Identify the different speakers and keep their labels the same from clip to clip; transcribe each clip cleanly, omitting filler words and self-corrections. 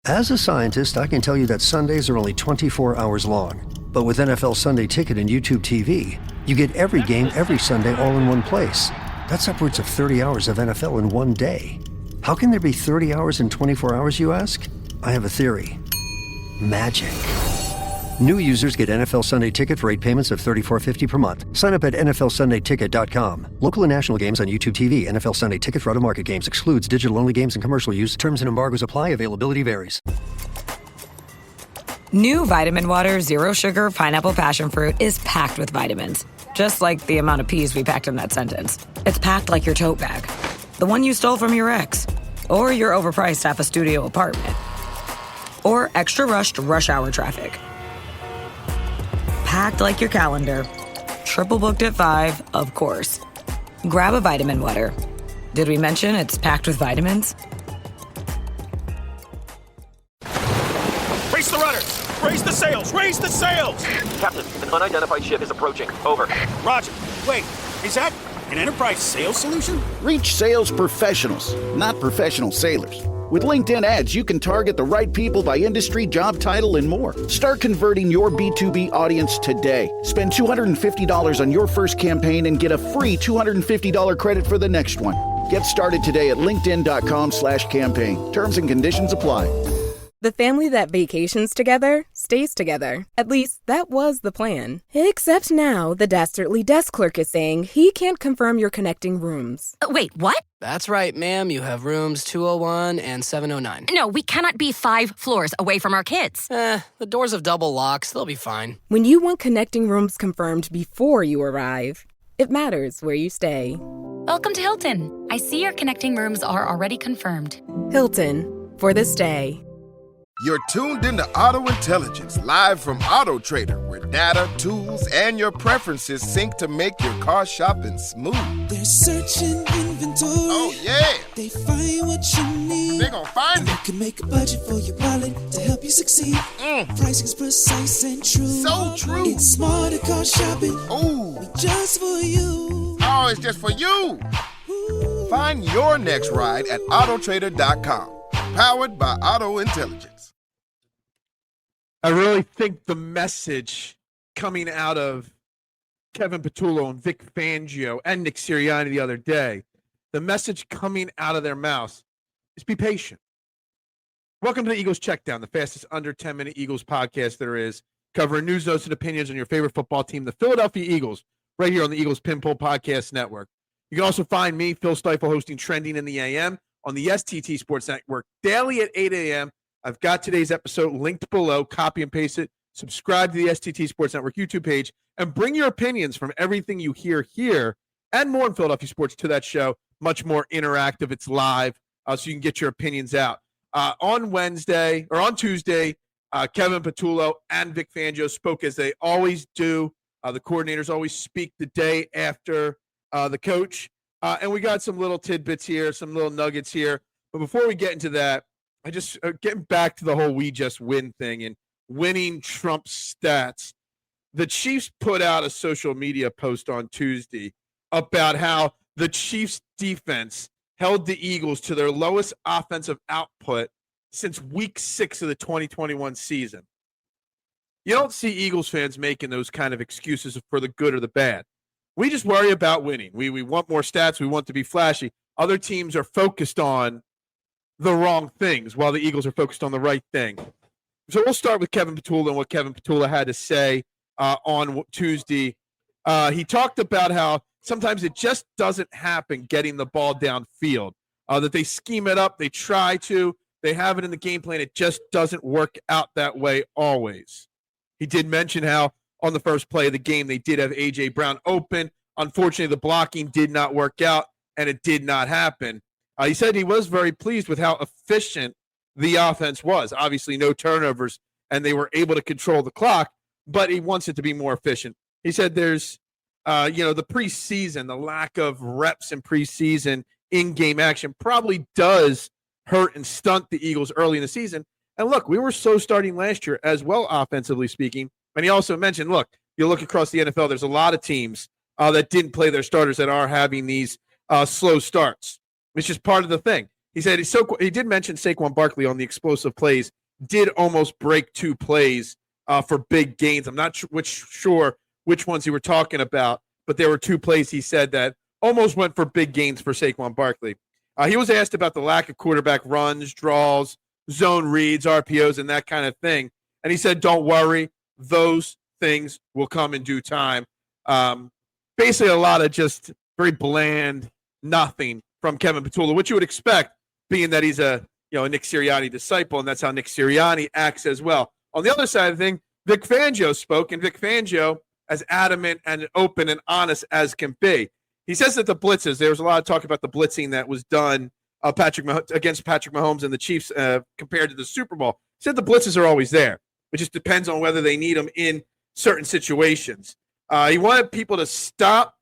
Speaker 1: As a scientist, I can tell you that Sundays are only 24 hours long. But with NFL Sunday Ticket and YouTube TV, you get every game every Sunday all in one place. That's upwards of 30 hours of NFL in one day. How can there be 30 hours in 24 hours, you ask? I have a theory. Magic. New users get NFL Sunday Ticket for 8 payments of $34.50 per month. Sign up at NFLSundayTicket.com. Local and national games on YouTube TV. NFL Sunday Ticket for out-of-market games excludes digital-only games and commercial use. Terms and embargoes apply. Availability varies.
Speaker 2: New Vitamin Water Zero Sugar Pineapple Passion Fruit is packed with vitamins. Just like the amount of peas we packed in that sentence. It's packed like your tote bag. The one you stole from your ex. Or your overpriced half a studio apartment. Or extra rushed rush hour traffic. Packed like your calendar. Triple booked at 5, of course. Grab a Vitamin Water. Did we mention it's packed with vitamins?
Speaker 3: Raise the rudders! Raise the sails! Raise the sails!
Speaker 4: Captain, an unidentified ship is approaching. Over.
Speaker 3: Roger. Wait, is that an Enterprise sales solution?
Speaker 5: Reach sales professionals, not professional sailors. With LinkedIn ads, you can target the right people by industry, job title, and more. Start converting your B2B audience today. Spend $250 on your first campaign and get a free $250 credit for the next one. Get started today at linkedin.com/campaign. Terms and conditions apply.
Speaker 6: The family that vacations together stays together. At least, that was the plan. Except now, the Dastardly desk clerk is saying he can't confirm your connecting rooms.
Speaker 7: Wait, what?
Speaker 8: That's right, ma'am. You have rooms 201 and 709.
Speaker 7: No, we cannot be 5 floors away from our kids.
Speaker 8: The doors have double locks. They'll be fine.
Speaker 6: When you want connecting rooms confirmed before you arrive, it matters where you stay.
Speaker 9: Welcome to Hilton. I see your connecting rooms are already confirmed.
Speaker 6: Hilton, for the stay.
Speaker 10: You're tuned into Auto Intelligence, live from Auto Trader, where data, tools, and your preferences sync to make your car shopping smooth.
Speaker 11: They're searching inventory.
Speaker 10: Oh, yeah.
Speaker 11: They find what you need.
Speaker 10: They're gonna find it.
Speaker 11: You can make a budget for your wallet to help you succeed. Pricing's precise and true.
Speaker 10: So true.
Speaker 11: It's smarter car shopping.
Speaker 10: Ooh.
Speaker 11: Just for you.
Speaker 10: Oh, it's just for you. Ooh. Find your next ride at autotrader.com. Powered by Auto Intelligence.
Speaker 12: I really think the message coming out of Kevin Patullo and Vic Fangio and Nick Sirianni the other day, the message coming out of their mouths is be patient. Welcome to the Eagles Checkdown, the fastest under 10-minute Eagles podcast there is, covering news, notes, and opinions on your favorite football team, the Philadelphia Eagles, right here on the Eagles Pinpool Podcast Network. You can also find me, Phil Stiefel, hosting Trending in the AM on the STT Sports Network daily at 8 a.m. I've got today's episode linked below. Copy and paste it. Subscribe to the STT Sports Network YouTube page and bring your opinions from everything you hear here and more in Philadelphia sports to that show. Much more interactive. It's live, so you can get your opinions out. On Tuesday, Kevin Patullo and Vic Fangio spoke as they always do. The coordinators always speak the day after the coach. And we got some little tidbits here, some little nuggets here. But before we get into that, I just getting back to the whole we just win thing and winning Trump's stats. The Chiefs put out a social media post on Tuesday about how the Chiefs defense held the Eagles to their lowest offensive output since week 6 of the 2021 season. You don't see Eagles fans making those kind of excuses for the good or the bad. We just worry about winning. We want more stats. We want to be flashy. Other teams are focused on the wrong things while the Eagles are focused on the right thing. So we'll start with Kevin Patullo and what Kevin Patullo had to say on Tuesday. He talked about how sometimes it just doesn't happen getting the ball downfield, that they scheme it up, they try to, they have it in the game plan. It just doesn't work out that way always. He did mention how on the first play of the game, they did have A.J. Brown open. Unfortunately, the blocking did not work out, and it did not happen. He said he was very pleased with how efficient the offense was. Obviously, no turnovers, and they were able to control the clock, but he wants it to be more efficient. He said there's, the preseason, the lack of reps in preseason in-game action probably does hurt and stunt the Eagles early in the season. And look, we were slow starting last year as well, offensively speaking. And he also mentioned, look, you look across the NFL, there's a lot of teams that didn't play their starters that are having these slow starts. It's just part of the thing. He said he did mention Saquon Barkley on the explosive plays, did almost break 2 plays for big gains. I'm not sure which ones he were talking about, but there were 2 plays he said that almost went for big gains for Saquon Barkley. He was asked about the lack of quarterback runs, draws, zone reads, RPOs, and that kind of thing. And he said, don't worry, those things will come in due time. Basically, a lot of just very bland nothing from Kevin Patullo, which you would expect, being that he's a Nick Sirianni disciple, and that's how Nick Sirianni acts as well. On the other side of the thing, Vic Fangio spoke, and Vic Fangio as adamant and open and honest as can be. He says that the blitzes, there was a lot of talk about the blitzing that was done against Patrick Mahomes and the Chiefs compared to the Super Bowl. He said the blitzes are always there. It just depends on whether they need them in certain situations. He wanted people to stop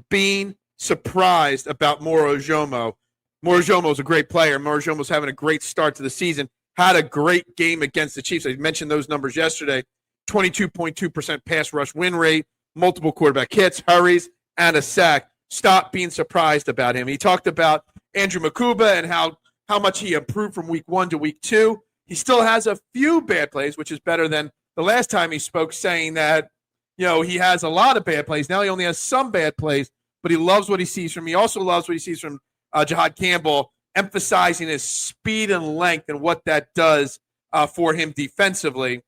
Speaker 12: being surprised about Moro Ojomo. Moro Ojomo is a great player. Moro Ojomo is having a great start to the season. Had a great game against the Chiefs. I mentioned those numbers yesterday. 22.2% pass rush win rate, multiple quarterback hits, hurries, and a sack. Stop being surprised about him. He talked about Andrew Makuba and how much he improved from week 1 to week 2. He still has a few bad plays, which is better than the last time he spoke, saying that, he has a lot of bad plays. Now he only has some bad plays, but he loves what he sees from him. He also loves what he sees from Jahad Campbell, emphasizing his speed and length and what that does for him defensively.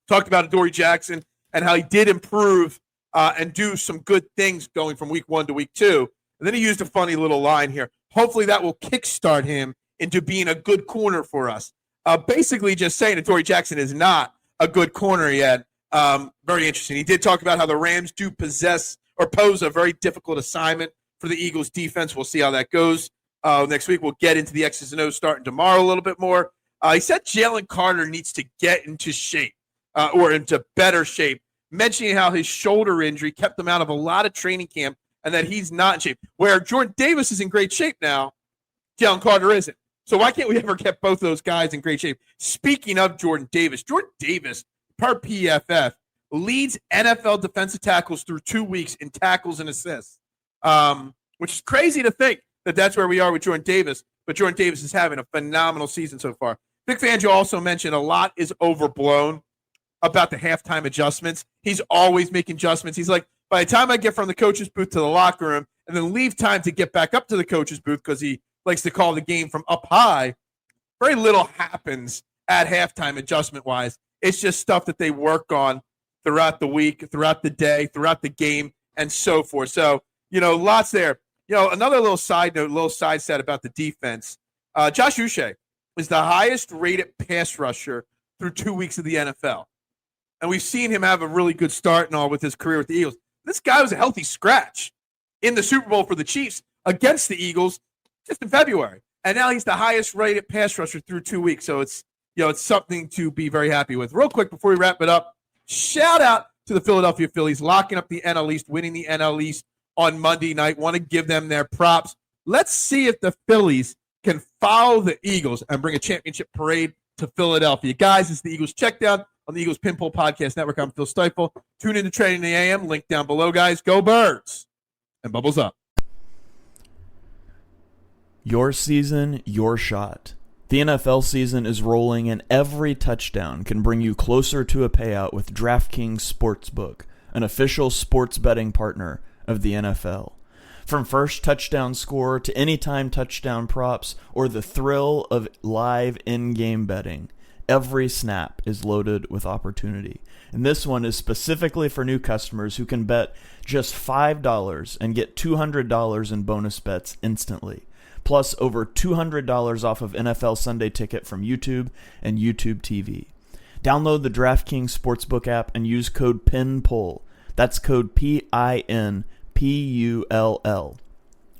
Speaker 12: Talked about Adoree Jackson and how he did improve and do some good things going from week 1 to week 2. And then he used a funny little line here. Hopefully that will kickstart him into being a good corner for us. Basically just saying Adoree Jackson is not a good corner yet. Very interesting. He did talk about how the Rams do pose a very difficult assignment for the Eagles defense. We'll see how that goes next week. We'll get into the X's and O's starting tomorrow a little bit more. He said Jalen Carter needs to get into shape or into better shape, mentioning how his shoulder injury kept him out of a lot of training camp and that he's not in shape. Where Jordan Davis is in great shape now, Jalen Carter isn't. So why can't we ever get both those guys in great shape? Speaking of Jordan Davis, per PFF, leads NFL defensive tackles through 2 weeks in tackles and assists, which is crazy to think that that's where we are with Jordan Davis, but Jordan Davis is having a phenomenal season so far. Vic Fangio also mentioned a lot is overblown about the halftime adjustments. He's always making adjustments. He's like, by the time I get from the coach's booth to the locker room and then leave time to get back up to the coach's booth because he likes to call the game from up high, very little happens at halftime adjustment-wise. It's just stuff that they work on throughout the week, throughout the day, throughout the game, and so forth. So, lots there. Another little side note, little side set about the defense. Josh Uche is the highest-rated pass rusher through 2 weeks of the NFL. And we've seen him have a really good start and all with his career with the Eagles. This guy was a healthy scratch in the Super Bowl for the Chiefs against the Eagles just in February. And now he's the highest-rated pass rusher through 2 weeks. So it's something to be very happy with. Real quick before we wrap it up, shout out to the Philadelphia Phillies locking up the NL East, winning the NL East on Monday night. Want to give them their props. Let's see if the Phillies can follow the Eagles and bring a championship parade to Philadelphia. Guys, it's the Eagles Checkdown on the Eagles Pinpole Podcast Network. I'm Phil Stiefel. Tune into Trading in the AM. Link down below, guys. Go Birds. And bubbles up.
Speaker 13: Your season, your shot. The NFL season is rolling, and every touchdown can bring you closer to a payout with DraftKings Sportsbook, an official sports betting partner of the NFL. From first touchdown score to anytime touchdown props or the thrill of live in-game betting, every snap is loaded with opportunity. And this one is specifically for new customers who can bet just $5 and get $200 in bonus bets instantly. Plus over $200 off of NFL Sunday Ticket from YouTube and YouTube TV. Download the DraftKings Sportsbook app and use code PINPULL. That's code PINPULL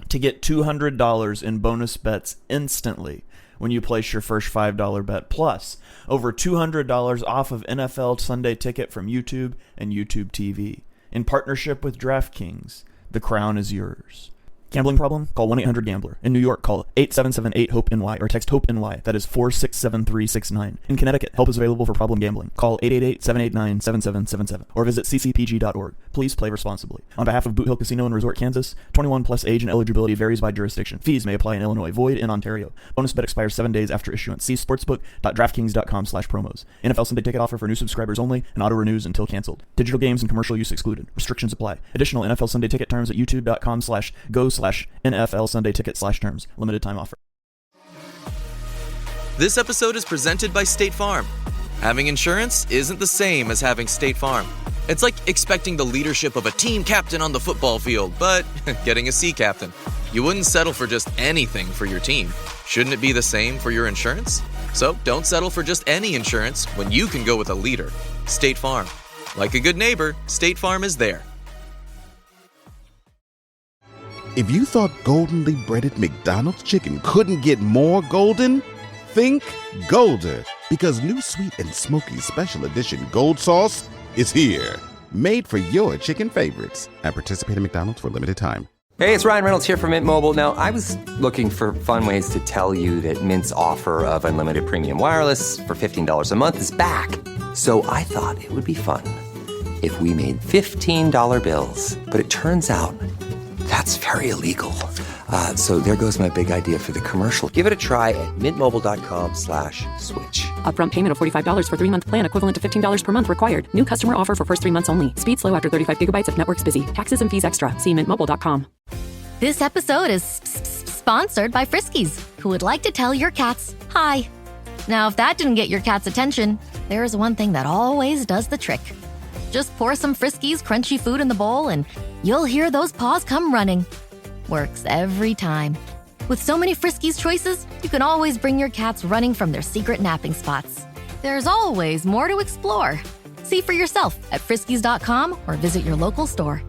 Speaker 13: to get $200 in bonus bets instantly when you place your first $5 bet. Plus over $200 off of NFL Sunday Ticket from YouTube and YouTube TV. In partnership with DraftKings, the crown is yours. Gambling problem? Call 1-800-GAMBLER. In New York, call 877-8-HOPE-NY or text HOPE-NY. That is 467-369. In Connecticut, help is available for problem gambling. Call 888-789-7777 or visit ccpg.org. Please play responsibly. On behalf of Boot Hill Casino and Resort, Kansas, 21 plus age and eligibility varies by jurisdiction. Fees may apply in Illinois, void in Ontario. Bonus bet expires 7 days after issuance. See sportsbook.draftkings.com/promos. NFL Sunday ticket offer for new subscribers only and auto renews until canceled. Digital games and commercial use excluded. Restrictions apply. Additional NFL Sunday ticket terms at youtube.com/go/NFL Sunday ticket/terms. Limited time offer.
Speaker 14: This episode is presented by State Farm. Having insurance isn't the same as having State Farm. It's like expecting the leadership of a team captain on the football field, but getting a sea captain. You wouldn't settle for just anything for your team. Shouldn't it be the same for your insurance? So don't settle for just any insurance when you can go with a leader. State Farm. Like a good neighbor, State Farm is there.
Speaker 15: If you thought goldenly breaded McDonald's chicken couldn't get more golden, think Golder. Because new sweet and smoky special edition gold sauce is here. Made for your chicken favorites. At participating McDonald's for a limited time.
Speaker 16: Hey, it's Ryan Reynolds here from Mint Mobile. Now, I was looking for fun ways to tell you that Mint's offer of unlimited premium wireless for $15 a month is back. So I thought it would be fun if we made $15 bills. But it turns out that's very illegal. So there goes my big idea for the commercial. Give it a try at mintmobile.com/switch.
Speaker 17: Upfront payment of $45 for 3-month plan, equivalent to $15 per month required. New customer offer for first 3 months only. Speed slow after 35 gigabytes if network's busy. Taxes and fees extra. See mintmobile.com.
Speaker 18: This episode is sponsored by Friskies, who would like to tell your cats hi. Now, if that didn't get your cat's attention, there is one thing that always does the trick. Just pour some Friskies crunchy food in the bowl and you'll hear those paws come running. Works every time. With so many Friskies choices, you can always bring your cats running from their secret napping spots. There's always more to explore. See for yourself at friskies.com or visit your local store.